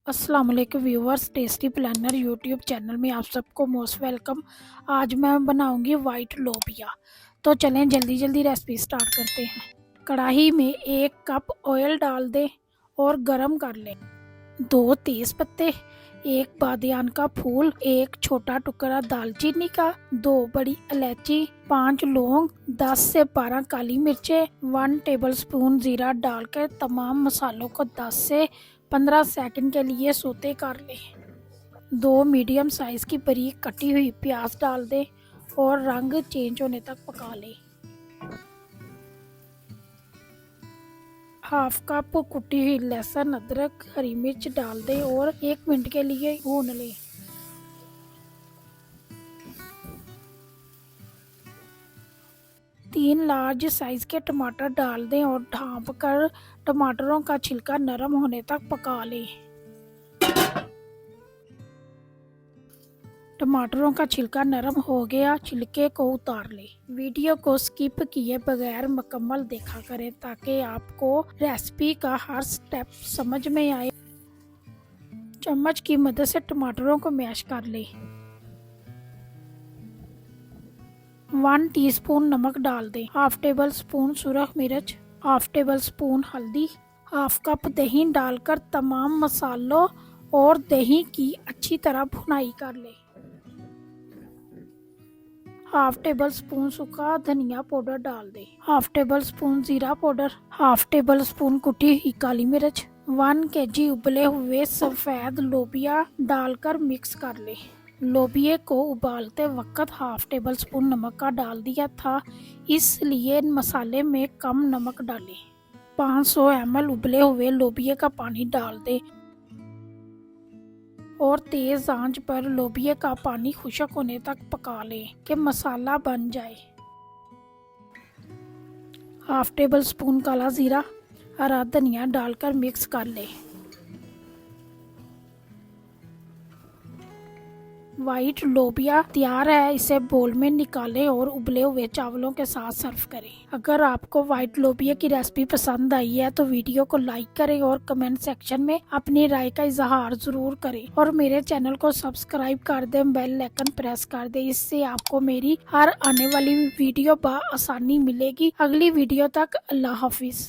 अस्सलाम वालेकुम viewers, tasty planner YouTube channel में आप सबको मोस्ट वेलकम। आज मैं बनाऊंगी वाइट लोबिया। तो चलें जल्दी जल्दी रेसिपी स्टार्ट करते हैं। कढ़ाई में 1 कप ऑयल डाल दें और गरम कर लें। 2 तेज पत्ते, 1 बादियान का फूल, 1 छोटा टुकड़ा दालचीनी का, 2 बड़ी इलायची, 5 लौंग, 10 से 12 काली मिर्चें, 1 टेबलस्पून जीरा डालकर तमाम मसालों को 10 से 15 सेकंड के लिए सोते कर लें। 2 मीडियम साइज की बारीक कटी हुई प्याज डाल दें और रंग चेंज होने तक पका लें। 1/2 कप कुटी हुई लहसुन, अदरक, हरी मिर्च डाल दें और 1 मिनट के लिए भून लें। तीन लार्ज साइज के टमाटर डाल दें और ढाँप कर टमाटरों का छिलका नरम होने तक पका लें। टमाटरों का छिलका नरम हो गया, छिलके को उतार लें। वीडियो को स्किप किए बगैर मुकम्मल देखा करें ताकि आपको रेसिपी का हर स्टेप समझ में आए। चम्मच की मदद से टमाटरों को मैश कर लें। 1 टीस्पून नमक डाल दें, 1/2 टेबल स्पून सुरख मिर्च, 1/2 टेबल स्पून हल्दी, 1/2 कप दही डालकर तमाम मसालों और दही की अच्छी तरह भुनाई कर लें। 1/2 टेबल स्पून सूखा धनिया पाउडर डाल दें, 1/2 टेबल स्पून जीरा पाउडर, 1/2 टेबल स्पून कुटी हुई काली मिर्च, 1 केजी उबले हुए सफ़ेद लोबिया डालकर मिक्स कर लें। लोबिये को उबालते वक्त 1/2 टेबल स्पून नमक का डाल दिया था, इसलिए मसाले में कम नमक डालें। 500 ml उबले हुए लोबिये का पानी डाल दें और तेज आंच पर लोबिये का पानी खुश्क होने तक पका लें कि मसाला बन जाए। 1/2 टेबल स्पून काला जीरा, हरा धनिया डालकर मिक्स कर लें। वाइट लोबिया तैयार है, इसे बोल में निकालें और उबले हुए चावलों के साथ सर्व करें। अगर आपको वाइट लोबिया की रेसिपी पसंद आई है तो वीडियो को लाइक करें और कमेंट सेक्शन में अपनी राय का इजहार जरूर करें और मेरे चैनल को सब्सक्राइब कर दें, बेल आइकन प्रेस कर दें। इससे आपको मेरी हर आने वाली वीडियो आसानी मिलेगी। अगली वीडियो तक अल्लाह हाफिज।